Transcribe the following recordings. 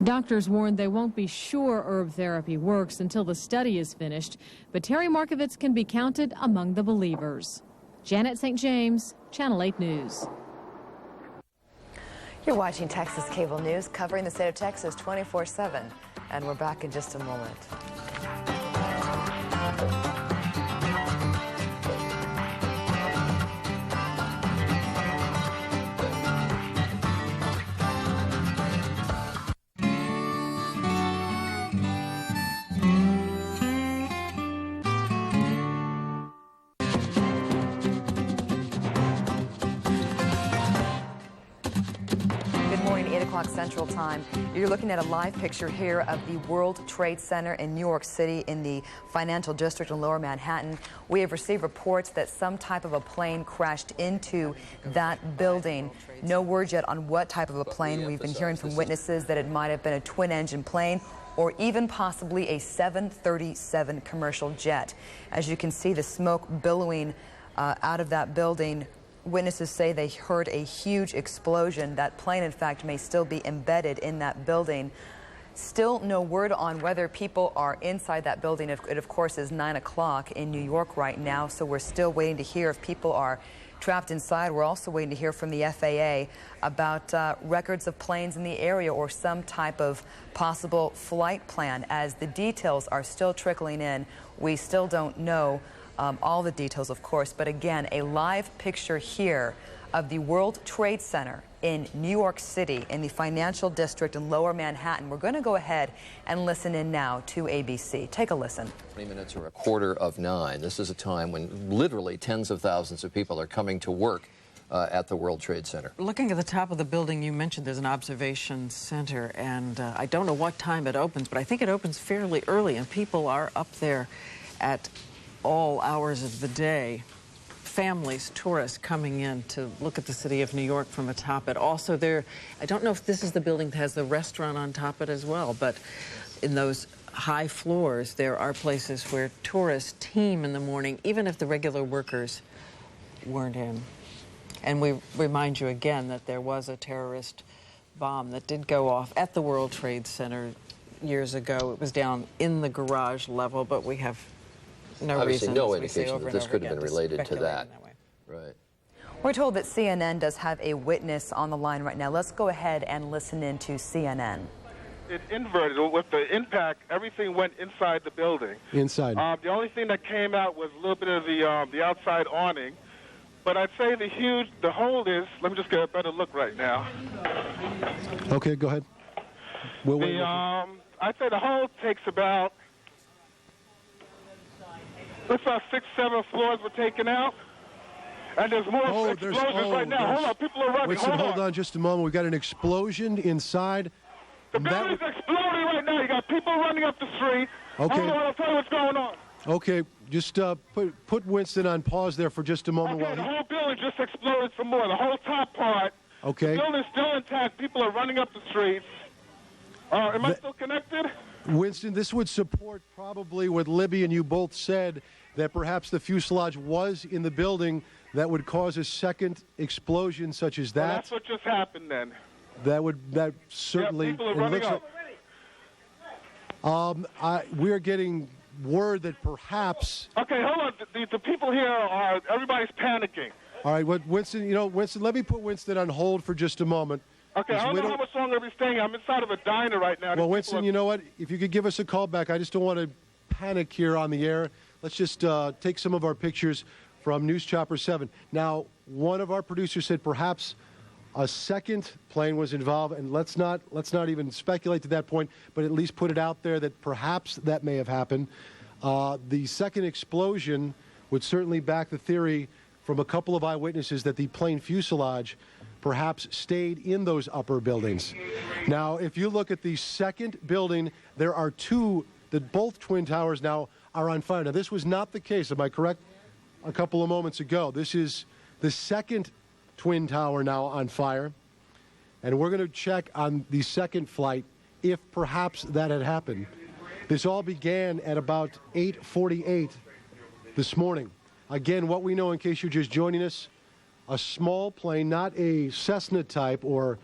Doctors warn they won't be sure herb therapy works until the study is finished, but Terry Markovitz can be counted among the believers. Janet St. James, Channel 8 News. You're watching Texas Cable News, covering the state of Texas 24/7, and we're back in just a moment. Central Time. You're looking at a live picture here of the World Trade Center in New York City in the financial district in Lower Manhattan. We have received reports that some type of a plane crashed into that building. No word yet on what type of a plane. We've been hearing from witnesses that it might have been a twin-engine plane or even possibly a 737 commercial jet. As you can see, the smoke billowing out of that building. Witnesses say they heard a huge explosion. That plane, in fact, may still be embedded in that building. Still no word on whether people are inside that building. It, of course, is 9 o'clock in New York right now, so we're still waiting to hear if people are trapped inside. We're also waiting to hear from the FAA about records of planes in the area or some type of possible flight plan. As the details are still trickling in, we still don't know all the details, of course, but again, a live picture here of the World Trade Center in New York City in the financial district in Lower Manhattan. We're going to go ahead and listen in now to ABC. Take a listen. 20 minutes or 8:45. This is a time when literally tens of thousands of people are coming to work at the World Trade Center. Looking at the top of the building, you mentioned there's an observation center, and I don't know what time it opens, but I think it opens fairly early, and people are up there at all hours of the day. Families, tourists coming in to look at the city of New York from atop it. Also there, I don't know if this is the building that has the restaurant on top of it as well, but in those high floors, there are places where tourists team in the morning, even if the regular workers weren't in. And we remind you again that there was a terrorist bomb that did go off at the World Trade Center years ago. It was down in the garage level, but we have obviously no indication that this could have been related to that. Right. We're told that CNN does have a witness on the line right now. Let's go ahead and listen in to CNN. It inverted. With the impact, everything went inside the building. Inside. The only thing that came out was a little bit of the outside awning. But I'd say the hole is, let me just get a better look right now. Okay, go ahead. I'd say the hole takes about, looks like 6, 7 floors were taken out. And there's more explosions right now. Hold on, people are running. Hold on just a moment. We've got an explosion inside. The building's exploding right now. You got people running up the street. Okay. Hold on, I'll tell you what's going on. Okay, just put Winston on pause there for just a moment. Okay, the whole building just exploded some more. The whole top part. Okay. The building's still intact. People are running up the streets. Am I still connected? Winston, this would support probably what Libby and you both said, that perhaps the fuselage was in the building that would cause a second explosion such as that. Well, that's what just happened then. That certainly. Yeah, people are running up. We're getting word that perhaps. Okay, hold on. The people here everybody's panicking. All right, Winston, Winston, let me put Winston on hold for just a moment. Okay, I don't know how much longer we're staying. I'm inside of a diner right now. Well, Winston, you know what? If you could give us a call back, I just don't want to panic here on the air. Let's just take some of our pictures from News Chopper 7. Now, one of our producers said perhaps a second plane was involved, and let's not even speculate to that point, but at least put it out there that perhaps that may have happened. The second explosion would certainly back the theory from a couple of eyewitnesses that the plane fuselage perhaps stayed in those upper buildings. Now, if you look at the second building, there are two, that both twin towers now are on fire. Now, this was not the case, am I correct? A couple of moments ago. This is the second twin tower now on fire. And we're going to check on the second flight if perhaps that had happened. This all began at about 8:48 this morning. Again, what we know, in case you're just joining us, a small plane, not a Cessna type or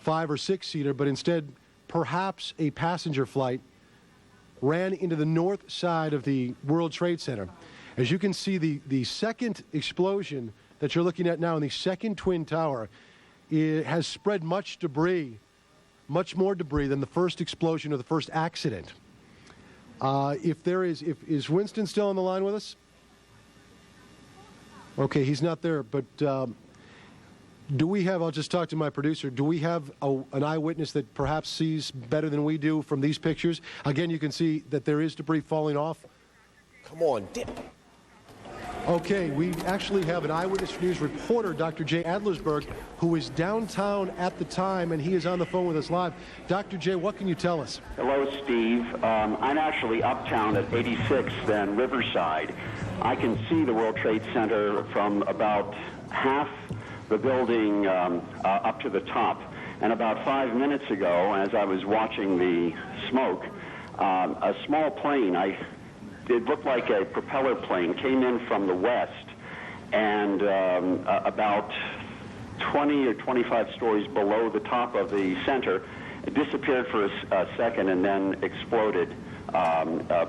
5- or 6-seater, but instead perhaps a passenger flight ran into the north side of the World Trade Center. As you can see, the second explosion that you're looking at now in the second Twin Tower, it has spread much debris, much more debris than the first explosion or the first accident. Is Winston still on the line with us? Okay, he's not there, but do we have, I'll just talk to my producer, do we have an eyewitness that perhaps sees better than we do from these pictures? Again, you can see that there is debris falling off. Come on, dip. Okay, we actually have an Eyewitness News reporter, Dr. Jay Adlersberg, who was downtown at the time, and he is on the phone with us live. Dr. Jay, what can you tell us? Hello, Steve. I'm actually uptown at 86th and Riverside. I can see the World Trade Center from about half the building up to the top. And about 5 minutes ago, as I was watching the smoke, a small plane, it looked like a propeller plane, came in from the west, and about 20 or 25 stories below the top of the center, it disappeared for a second and then exploded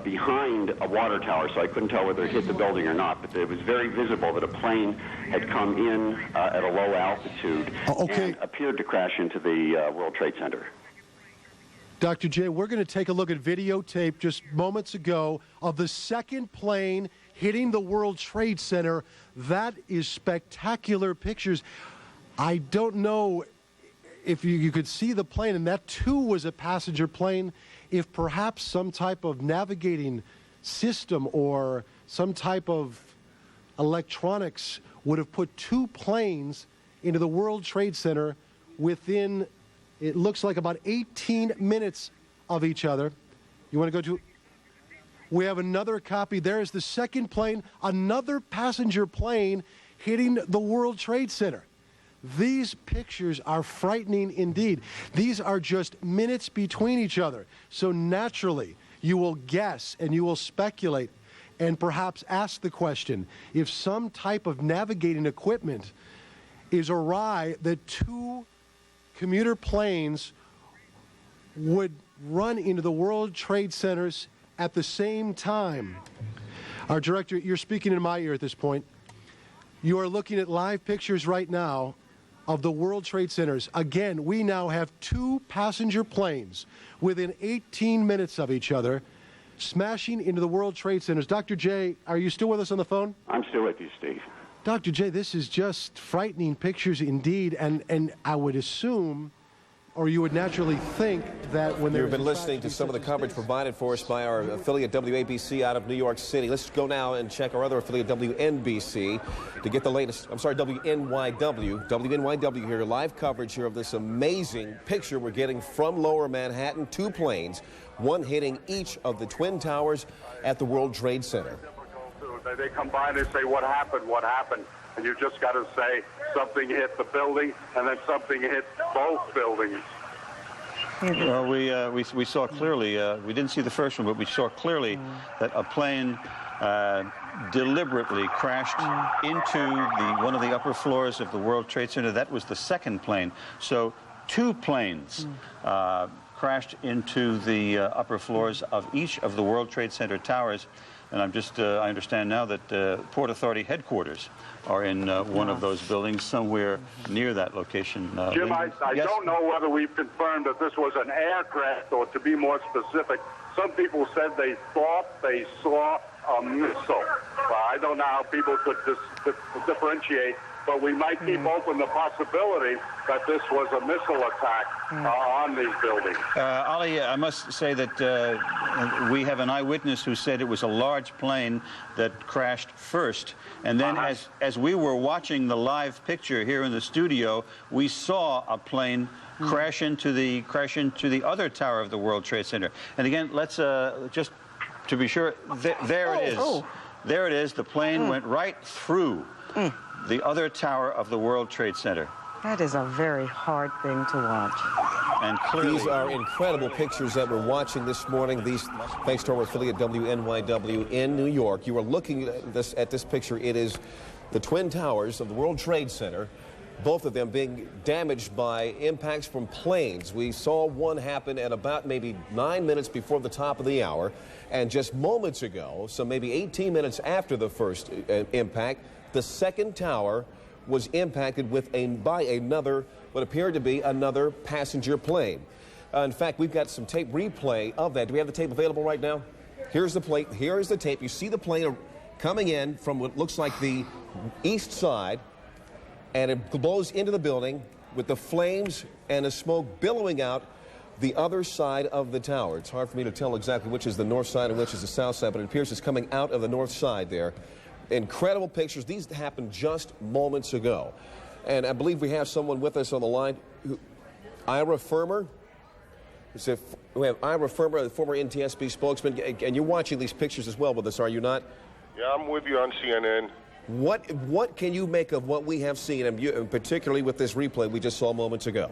behind a water tower, so I couldn't tell whether it hit the building or not, but it was very visible that a plane had come in at a low altitude and appeared to crash into the World Trade Center. Dr. Jay, we're going to take a look at videotape just moments ago of the second plane hitting the World Trade Center. That is spectacular pictures. I don't know if you could see the plane, and that too was a passenger plane, if perhaps some type of navigating system or some type of electronics would have put two planes into the World Trade Center within, it looks like, about 18 minutes of each other. You want to go to? We have another copy. There is the second plane, another passenger plane hitting the World Trade Center. These pictures are frightening indeed. These are just minutes between each other. So naturally, you will guess and you will speculate and perhaps ask the question, if some type of navigating equipment is awry, that two commuter planes would run into the World Trade Centers at the same time. Our director, you're speaking in my ear at this point. You are looking at live pictures right now of the World Trade Centers. Again, we now have two passenger planes within 18 minutes of each other smashing into the World Trade Centers. Dr. Jay, are you still with us on the phone? I'm still with you, Steve. Dr. Jay, this is just frightening pictures indeed, and I would assume, or you would naturally think, that when you've been listening to some of the coverage provided for us by our affiliate WABC out of New York City. Let's go now and check our other affiliate WNBC to get the latest. I'm sorry, WNYW here, live coverage here of this amazing picture we're getting from Lower Manhattan. Two planes, one hitting each of the Twin Towers at the World Trade Center. They come by and they say, what happened, what happened? And you just got to say something hit the building and then something hit both buildings. Well, we saw clearly, we didn't see the first one, but we saw clearly that a plane deliberately crashed into one of the upper floors of the World Trade Center. That was the second plane. So two planes crashed into the upper floors of each of the World Trade Center towers. And I understand now that Port Authority headquarters are in one of those buildings somewhere near that location. Jim, I don't know whether we've confirmed that this was an aircraft, or to be more specific, some people said they thought they saw a missile. Well, I don't know how people could differentiate, but we might keep open the possibility that this was a missile attack on these buildings. Ali, I must say that we have an eyewitness who said it was a large plane that crashed first. And then as we were watching the live picture here in the studio, we saw a plane crash into the other tower of the World Trade Center. And again, let's just to be sure, there it is. There it is. The plane went right through the other tower of the World Trade Center. That is a very hard thing to watch. And clearly, these are incredible pictures that we're watching this morning. These, thanks to our affiliate WNYW in New York. You are looking at this picture. It is the Twin Towers of the World Trade Center. both of them being damaged by impacts from planes. We saw one happen at about maybe 9 minutes before the top of the hour, and just moments ago, so maybe 18 minutes after the first impact, the second tower was impacted by another, what appeared to be another passenger plane. In fact, we've got some tape replay of that. Do we have the tape available right now? Here's the plate. Here is the tape. You see the plane coming in from what looks like the east side, and it blows into the building with the flames and the smoke billowing out the other side of the tower. It's hard for me to tell exactly which is the north side and which is the south side, but it appears it's coming out of the north side there. Incredible pictures. These happened just moments ago. And I believe we have someone with us on the line. Ira Firmer. We have Ira Firmer, the former NTSB spokesman, and you're watching these pictures as well with us, are you not? Yeah, I'm with you on CNN. What can you make of what we have seen, and particularly with this replay we just saw moments ago?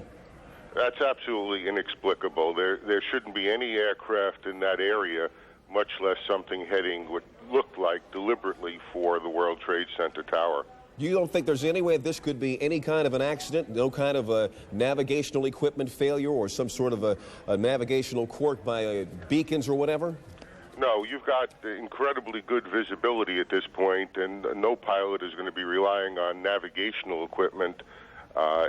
That's absolutely inexplicable. There shouldn't be any aircraft in that area, much less something heading what looked like deliberately for the World Trade Center tower. You don't think there's any way this could be any kind of an accident, no kind of a navigational equipment failure or some sort of a navigational quirk by beacons or whatever? No, you've got incredibly good visibility at this point, and no pilot is going to be relying on navigational equipment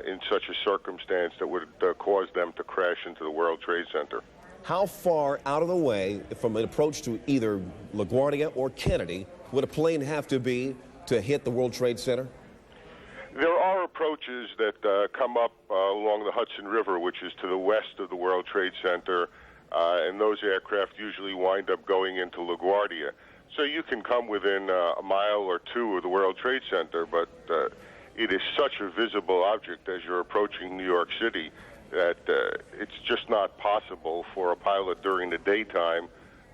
in such a circumstance that would cause them to crash into the World Trade Center. How far out of the way from an approach to either LaGuardia or Kennedy would a plane have to be to hit the World Trade Center? There are approaches that come up along the Hudson River, which is to the west of the World Trade Center, and those aircraft usually wind up going into LaGuardia. So you can come within a mile or two of the World Trade Center, but it is such a visible object as you're approaching New York City that it's just not possible for a pilot during the daytime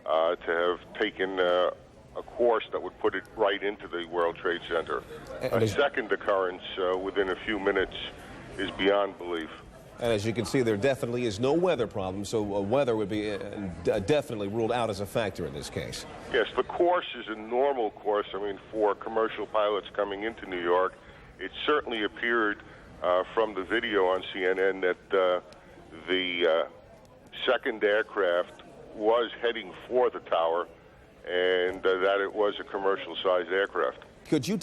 to have taken a course that would put it right into the World Trade Center. A second occurrence within a few minutes is beyond belief. And as you can see, there definitely is no weather problem, so weather would be definitely ruled out as a factor in this case. Yes, the course is a normal course. I mean, for commercial pilots coming into New York, it certainly appeared from the video on CNN that the second aircraft was heading for the tower, and that it was a commercial-sized aircraft. Could you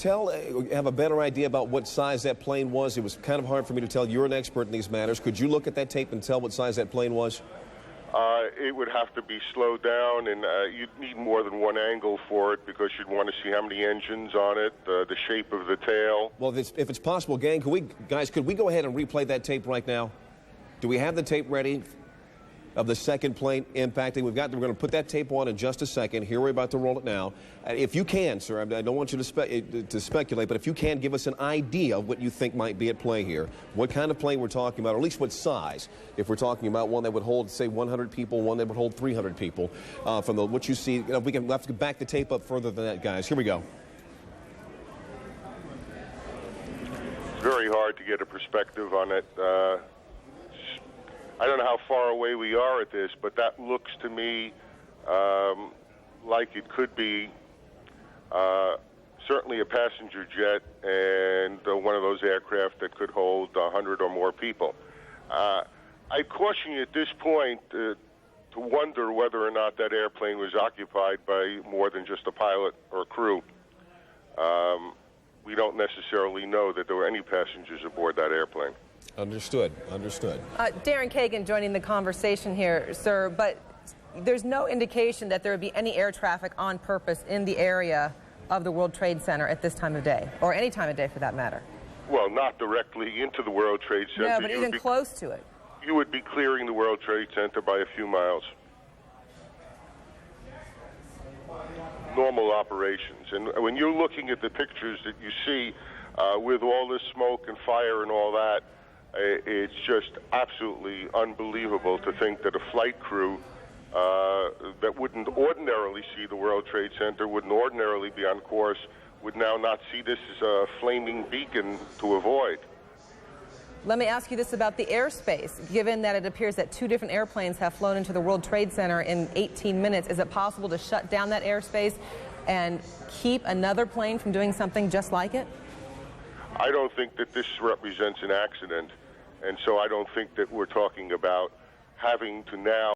have a better idea about what size that plane was? It was kind of hard for me to tell. You're an expert in these matters. Could you look at that tape and tell what size that plane was? It would have to be slowed down, and you'd need more than one angle for it because you'd want to see how many engines on it, the shape of the tail. Well, if it's possible, gang, could we go ahead and replay that tape right now? Do we have the tape ready of the second plane impacting? We're going to put that tape on in just a second. Here, we're about to roll it now. If you can, sir, I don't want you to speculate, but if you can, give us an idea of what you think might be at play here. What kind of plane we're talking about, or at least what size. If we're talking about one that would hold, say, 100 people, one that would hold 300 people. From what you see, we'll have to back the tape up further than that, guys. Here we go. It's very hard to get a perspective on it. I don't know how far away we are at this, but that looks to me like it could be certainly a passenger jet and one of those aircraft that could hold 100 or more people. I caution you at this point to wonder whether or not that airplane was occupied by more than just a pilot or a crew. We don't necessarily know that there were any passengers aboard that airplane. Understood. Understood. Darren Kagan joining the conversation here, sir, but there's no indication that there would be any air traffic on purpose in the area of the World Trade Center at this time of day, or any time of day for that matter. Well, not directly into the World Trade Center. No, but even close to it. You would be clearing the World Trade Center by a few miles. Normal operations. And when you're looking at the pictures that you see with all this smoke and fire and all that, it's just absolutely unbelievable to think that a flight crew that wouldn't ordinarily see the World Trade Center, wouldn't ordinarily be on course, would now not see this as a flaming beacon to avoid. Let me ask you this about the airspace. Given that it appears that 2 different airplanes have flown into the World Trade Center in 18 minutes, is it possible to shut down that airspace and keep another plane from doing something just like it? I don't think that this represents an accident, and so I don't think that we're talking about having to now